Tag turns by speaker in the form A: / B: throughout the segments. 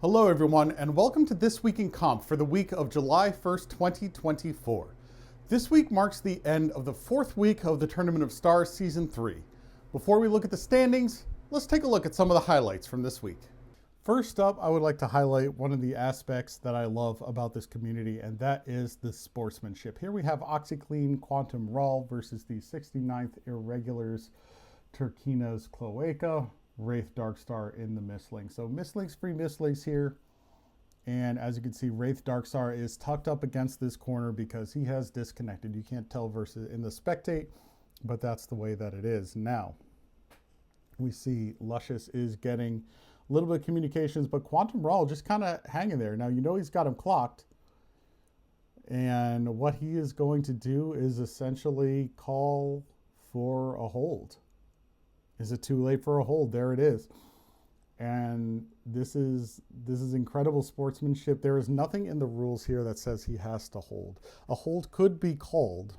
A: Hello everyone, and welcome to This Week in Comp for the week of July 1st, 2024. This week marks the end of the fourth week of the Tournament of Stars Season 3. Before we look at the standings, let's take a look at some of the highlights from this week. First up, I would like to highlight one of the aspects that I love about this community, and that is the sportsmanship. Here we have OxyClean Quantum Raw versus the 69th Irregulars Turkina's Cloaca. Wraith Darkstar in the Mistling. So Mistlings, free Mistlings here. And as you can see, Wraith Darkstar is tucked up against this corner because he has disconnected. You can't tell versus in the spectate, but that's the way that it is. Now, we see Luscious is getting a little bit of communications, but Quantum Raw just kind of hanging there. Now, you know he's got him clocked. And what he is going to do is essentially call for a hold. Is it too late for a hold? There it is. And this is incredible sportsmanship. There is nothing in the rules here that says he has to hold. A hold could be called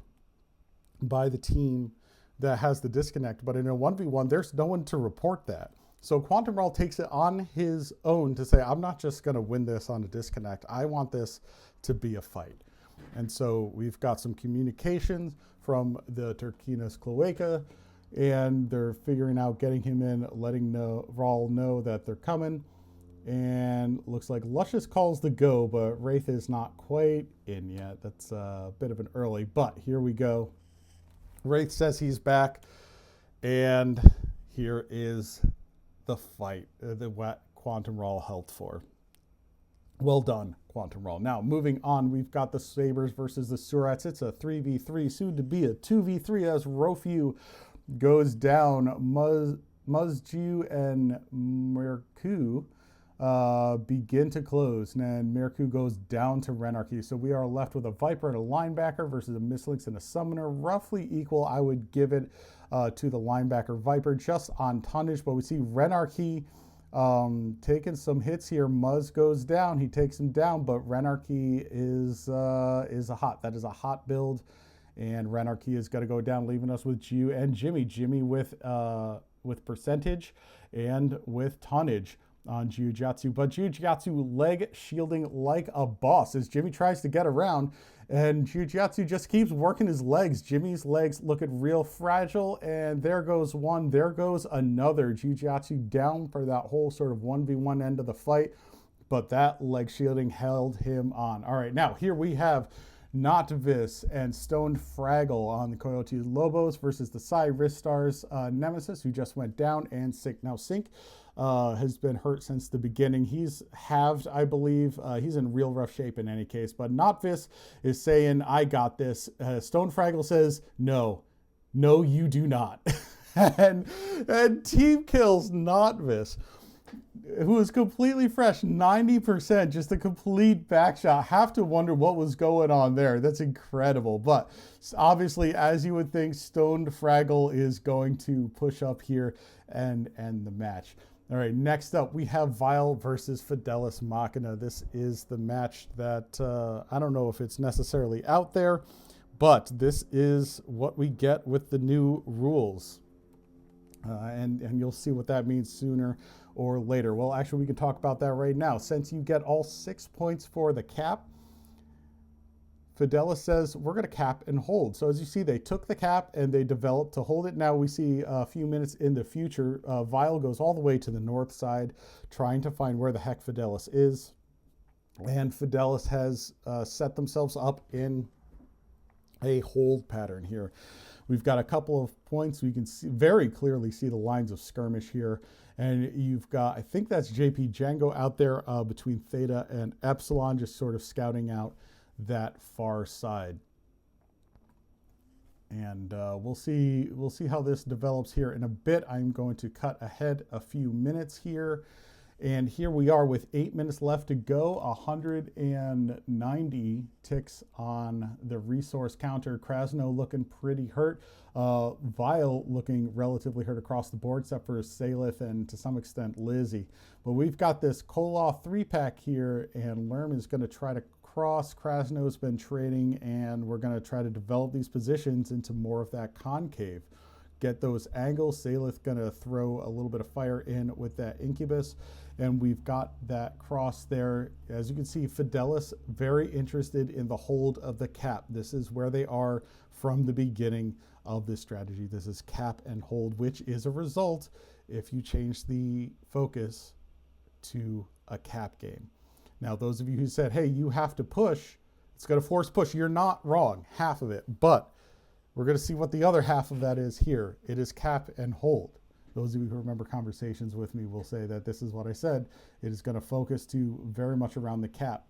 A: by the team that has the disconnect, but in a 1v1, there's no one to report that. So Quantum Raw takes it on his own to say, I'm not just going to win this on a disconnect. I want this to be a fight. And so we've got some communications from the Turkina's Cloaca, and they're figuring out getting him in, letting Rawl know that they're coming. And looks like Luscious calls the go, but Wraith is not quite in yet. That's a bit of an early, but here we go. Wraith says he's back, and here is the fight that Quantum Raw held for. Well done, Quantum Raw. Now, moving on, we've got the Sabres versus the Surats. It's a 3v3, soon to be a 2v3 as Rofu goes down. Muzju and Merku begin to close, and Merku goes down to Renarchy. So we are left with a Viper and a linebacker versus a Mislinx and a Summoner. Roughly equal, I would give it to the linebacker Viper just on tonnage, but we see Renarchy taking some hits here. Muzz goes down, he takes him down, but Renarchy is a hot build. And Renarchy is going to go down, leaving us with Ju and Jimmy. Jimmy with percentage and with tonnage on Jiu-Jitsu. But Jiu-Jitsu leg shielding like a boss as Jimmy tries to get around. And Jiu-Jitsu just keeps working his legs. Jimmy's legs looking real fragile. And there goes one. There goes another. Jiu-Jitsu down for that whole sort of 1v1 end of the fight. But that leg shielding held him on. All right, now here we have Notvis and Stoned Fraggle on the Coyote Lobos versus the Psy Ristars Nemesis, who just went down, and Sink. Now, Sink has been hurt since the beginning. He's halved, I believe. He's in real rough shape in any case. But Notvis is saying, I got this. Stoned Fraggle says, no, you do not. and team kills Notvis, who is completely fresh, 90%, just a complete backshot. Have to wonder what was going on there. That's incredible. But obviously, as you would think, Stoned Fraggle is going to push up here and end the match. All right, next up, we have Vile versus Fidelis Machina. This is the match that I don't know if it's necessarily out there, but this is what we get with the new rules. And you'll see what that means sooner or later. Well, actually, we can talk about that right now. Since you get all 6 points for the cap, Fidelis says, we're going to cap and hold. So as you see, they took the cap and they developed to hold it. Now we see a few minutes in the future, Vile goes all the way to the north side, trying to find where the heck Fidelis is. And Fidelis has set themselves up in a hold pattern here. We've got a couple of points. We can see, very clearly see the lines of skirmish here. And you've got, I think that's JP Django out there between Theta and Epsilon, just sort of scouting out that far side. And we'll see how this develops here in a bit. I'm going to cut ahead a few minutes here. And here we are with 8 minutes left to go. 190 ticks on the resource counter. Krasno looking pretty hurt. Vile looking relatively hurt across the board, except for Salith and to some extent Lizzie. But we've got this Koloff 3-pack here, and Lerm is going to try to cross. Krasno's been trading, and we're going to try to develop these positions into more of that concave. get those angles. Salith gonna throw a little bit of fire in with that Incubus, and we've got that cross there. As you can see, Fidelis very interested in the hold of the cap. This is where they are from the beginning of this strategy. This is cap and hold, which is a result if you change the focus to a cap game. Now, those of you who said, hey, you have to push, it's going to force push, you're not wrong, half of it, but we're going to see what the other half of that is here. It is cap and hold. Those of you who remember conversations with me will say that this is what I said. It is going to focus to very much around the cap.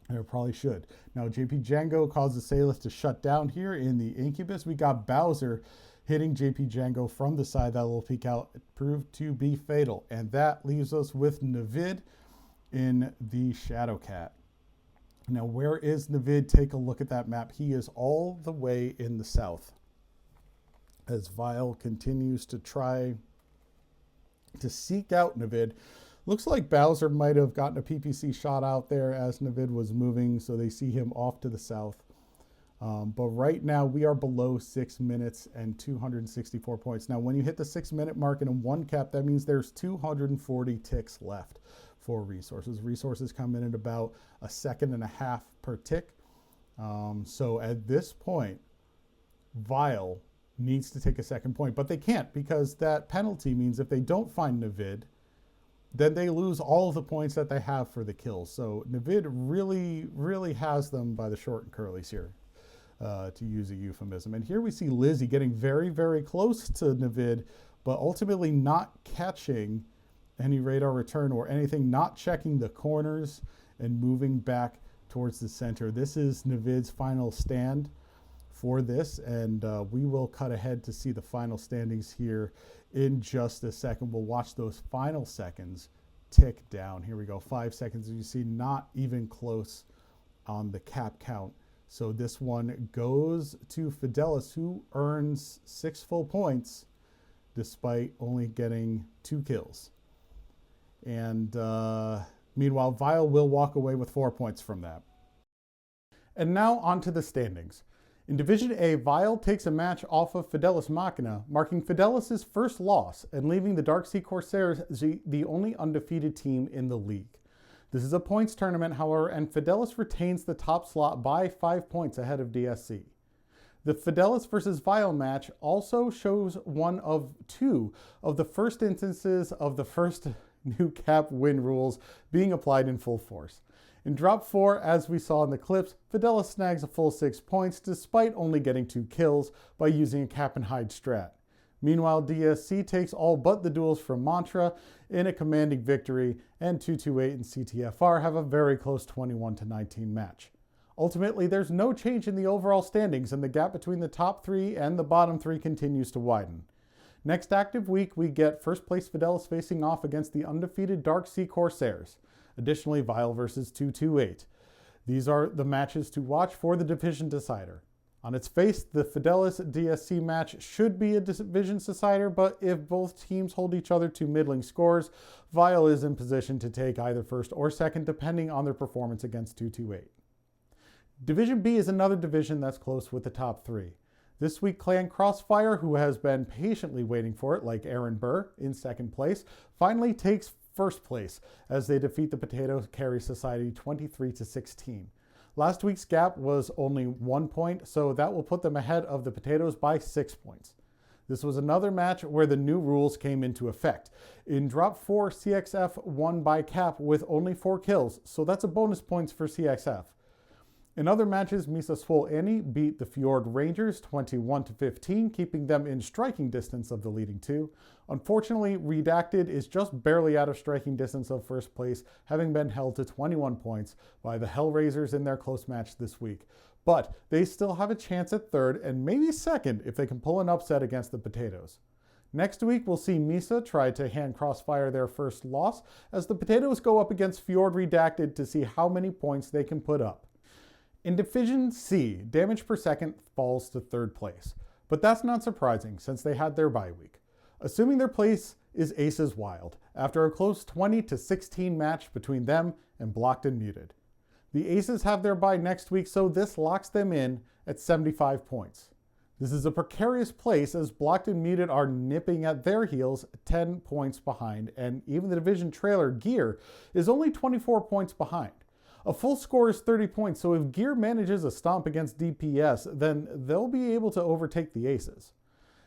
A: And it probably should. Now, JP Django causes Salith to shut down here in the Incubus. We got Bowser hitting JP Django from the side. That little peek out proved to be fatal. And that leaves us with Navid in the Shadow Cat. Now, where is Navid? Take a look at that map. He is all the way in the south. As Vile continues to try to seek out Navid. Looks like Bowser might have gotten a PPC shot out there as Navid was moving, so they see him off to the south. But right now, we are below 6 minutes and 264 points. Now, when you hit the 6 minute mark in a one cap, that means there's 240 ticks left for resources. Resources come in at about 1.5 seconds per tick. So at this point, Vile needs to take a second point, but they can't because that penalty means if they don't find Navid, then they lose all of the points that they have for the kills. So Navid really has them by the short and curlies here, to use a euphemism. And here we see Lizzie getting very close to Navid, but ultimately not catching any radar return or anything, not checking the corners and moving back towards the center. This is Navid's final stand for this, and we will cut ahead to see the final standings here in just a second. We'll watch those final seconds tick down. Here we go, 5 seconds. As you see, not even close on the cap count. So this one goes to Fidelis, who earns 6 full points despite only getting 2 kills. And meanwhile, Vile will walk away with 4 points from that. And now on to the standings. In Division A, Vile takes a match off of Fidelis Machina, marking Fidelis' first loss and leaving the Darksea Corsairs the only undefeated team in the league. This is a points tournament, however, and Fidelis retains the top slot by 5 points ahead of DSC. The Fidelis versus Vile match also shows one of 2 of the first instances of the first new cap win rules being applied in full force. In drop 4, as we saw in the clips, Fidelis snags a full 6 points despite only getting 2 kills by using a cap and hide strat. Meanwhile, DSC takes all but the duels from Mantra in a commanding victory, and 228 and CTFR have a very close 21-19 match. Ultimately, there's no change in the overall standings, and the gap between the top 3 and the bottom 3 continues to widen. Next active week, we get first place Fidelis facing off against the undefeated Darksea Corsairs. Additionally, Vile versus 228. These are the matches to watch for the division decider. On its face, the Fidelis DSC match should be a division decider, but if both teams hold each other to middling scores, Vile is in position to take either first or second, depending on their performance against 228. Division B is another division that's close with the top 3. This week, Clan Crossfire, who has been patiently waiting for it, like Aaron Burr in second place, finally takes first place as they defeat the Potato Carry Society 23-16. Last week's gap was only 1 point, so that will put them ahead of the Potatoes by 6 points. This was another match where the new rules came into effect. In drop 4, CXF won by cap with only 4 kills, so that's a bonus points for CXF. In other matches, Misa Swole Annie beat the Fjord Rangers 21-15, keeping them in striking distance of the leading 2. Unfortunately, Redacted is just barely out of striking distance of first place, having been held to 21 points by the Hellraisers in their close match this week. But they still have a chance at third and maybe second if they can pull an upset against the Potatoes. Next week, we'll see Misa try to hand Crossfire their first loss as the Potatoes go up against Fjord Redacted to see how many points they can put up. In Division C, damage per second falls to third place, but that's not surprising since they had their bye week. Assuming their place is Aces Wild, after a close 20-16 match between them and Blocked and Muted. The Aces have their bye next week, so this locks them in at 75 points. This is a precarious place as Blocked and Muted are nipping at their heels 10 points behind, and even the division trailer Gear is only 24 points behind. A full score is 30 points, so if Gear manages a stomp against DPS, then they'll be able to overtake the Aces.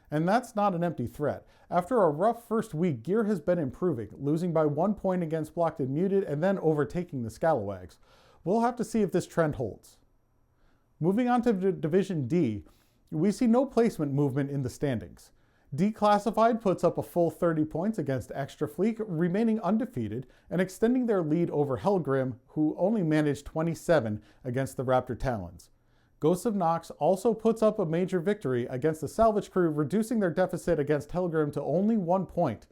A: And that's not an empty threat. After a rough first week, Gear has been improving, losing by 1 point against Blocked and Muted and then overtaking the Scalawags. We'll have to see if this trend holds. Moving on to Division D, we see no placement movement in the standings. Declassified puts up a full 30 points against Extra Fleet, remaining undefeated and extending their lead over Hellgrim, who only managed 27 against the Raptor Talons. Ghosts of Nox also puts up a major victory against the Salvage Crew, reducing their deficit against Hellgrim to only 1 point.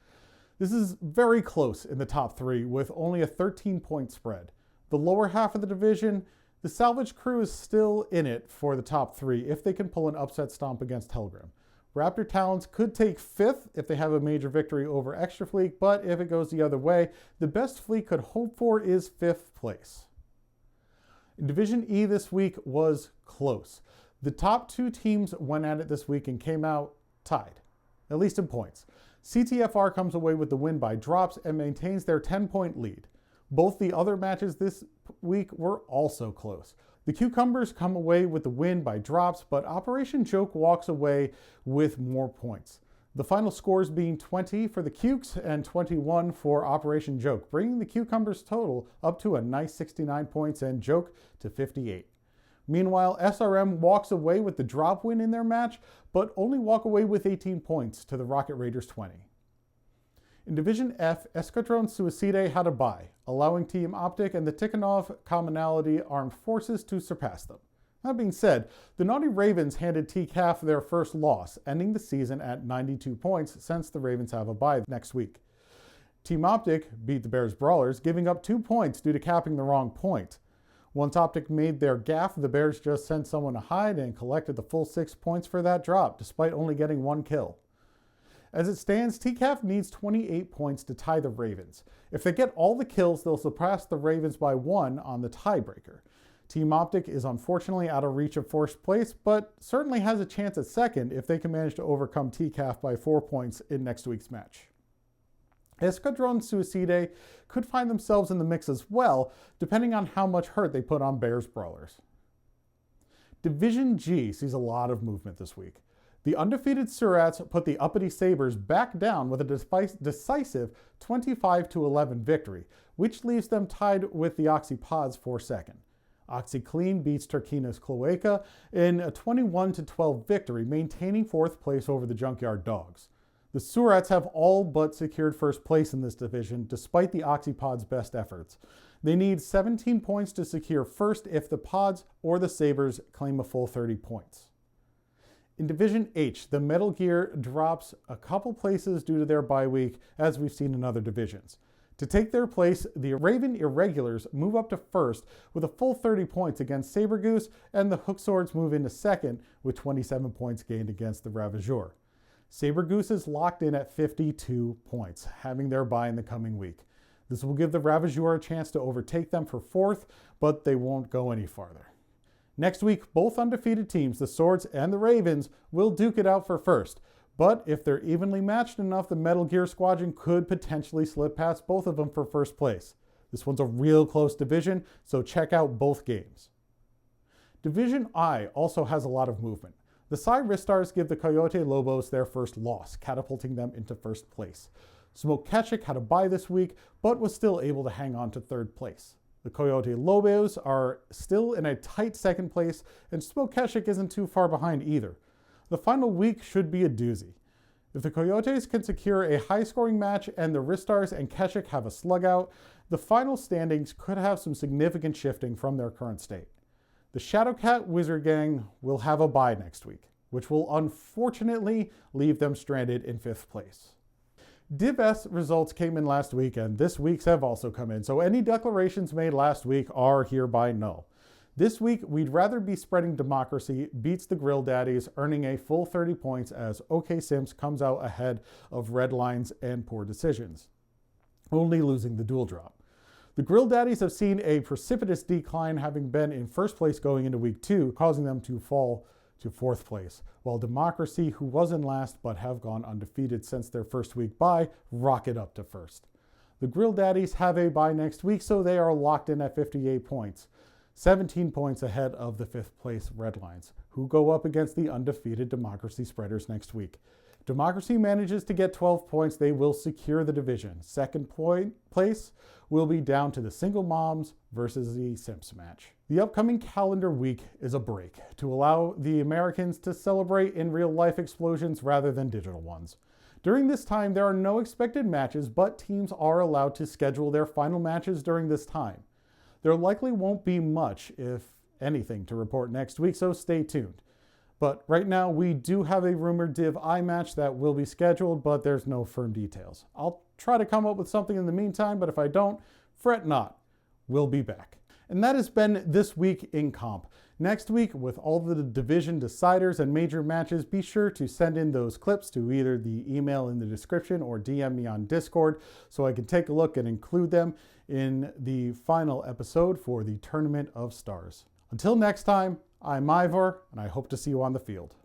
A: This is very close in the top 3 with only a 13-point spread. The lower half of the division, the Salvage Crew is still in it for the top 3 if they can pull an upset stomp against Hellgrim. Raptor Talons could take 5th if they have a major victory over Extra Fleet, but if it goes the other way, the best Fleet could hope for is 5th place. In Division E this week was close. The top 2 teams went at it this week and came out tied, at least in points. CTFR comes away with the win by drops and maintains their 10-point lead. Both the other matches this week were also close. The Cucumbers come away with the win by drops, but Operation Joke walks away with more points. The final scores being 20 for the Cukes and 21 for Operation Joke, bringing the Cucumbers total up to a nice 69 points and Joke to 58. Meanwhile, SRM walks away with the drop win in their match, but only walk away with 18 points to the Rocket Raiders 20. In Division F, Escadron Suicide had a bye, allowing Team Optic and the Tikhonov Commonality Armed Forces to surpass them. That being said, the Naughty Ravens handed TCAF their first loss, ending the season at 92 points since the Ravens have a bye next week. Team Optic beat the Bears Brawlers, giving up 2 points due to capping the wrong point. Once Optic made their gaff, the Bears just sent someone to hide and collected the full 6 points for that drop, despite only getting 1 kill. As it stands, TCAF needs 28 points to tie the Ravens. If they get all the kills, they'll surpass the Ravens by 1 on the tiebreaker. Team Optic is unfortunately out of reach of first place, but certainly has a chance at second if they can manage to overcome TCAF by 4 points in next week's match. Escadron Suicide could find themselves in the mix as well, depending on how much hurt they put on Bears Brawlers. Division G sees a lot of movement this week. The undefeated Surats put the uppity Sabres back down with a decisive 25-11 victory, which leaves them tied with the Oxypods for second. OxyClean beats Turkina's Cloaca in a 21-12 victory, maintaining 4th place over the Junkyard Dogs. The Surats have all but secured first place in this division, despite the Oxypods' best efforts. They need 17 points to secure first if the Pods or the Sabres claim a full 30 points. In Division H, the Metal Gear drops a couple places due to their bye week, as we've seen in other divisions. To take their place, the Raven Irregulars move up to first with a full 30 points against Saber Goose, and the Hook Swords move into second with 27 points gained against the Ravageur. Saber Goose is locked in at 52 points, having their bye in the coming week. This will give the Ravageur a chance to overtake them for 4th, but they won't go any farther. Next week, both undefeated teams, the Swords and the Ravens, will duke it out for first. But if they're evenly matched enough, the Metal Gear Squadron could potentially slip past both of them for first place. This one's a real close division, so check out both games. Division I also has a lot of movement. The Psy Ristars give the Coyote Lobos their first loss, catapulting them into first place. Smoke Ketchik had a bye this week, but was still able to hang on to 3rd place. The Coyote Lobos are still in a tight 2nd place, and Smoke Ketchik isn't too far behind either. The final week should be a doozy. If the Coyotes can secure a high-scoring match and the Ristars and Ketchik have a slug-out, the final standings could have some significant shifting from their current state. The Shadowcat Wizard Gang will have a bye next week, which will unfortunately leave them stranded in 5th place. Div S results came in last week, and this week's have also come in, so any declarations made last week are hereby null. This week, we'd rather be spreading democracy beats the Grill Daddies, earning a full 30 points as OK Sims comes out ahead of Red Lines and Poor Decisions, only losing the dual drop. The Grill Daddies have seen a precipitous decline, having been in first place going into week 2, causing them to fall to 4th place, while Democracy, who was in last but have gone undefeated since their first week bye, rocket up to 1st. The Grill Daddies have a bye next week, so they are locked in at 58 points, 17 points ahead of the 5th place Redlines, who go up against the undefeated Democracy Spreaders next week. Democracy manages to get 12 points, they will secure the division. 2nd place will be down to the Single Moms versus the Simps match. The upcoming calendar week is a break to allow the Americans to celebrate in real-life explosions rather than digital ones. During this time, there are no expected matches, but teams are allowed to schedule their final matches during this time. There likely won't be much, if anything, to report next week, so stay tuned. But right now, we do have a rumored Div I match that will be scheduled, but there's no firm details. I'll try to come up with something in the meantime, but if I don't, fret not. We'll be back. And that has been This Week in Comp. Next week, with all the division deciders and major matches, be sure to send in those clips to either the email in the description or DM me on Discord so I can take a look and include them in the final episode for the Tournament of Stars. Until next time, I'm Ivor, and I hope to see you on the field.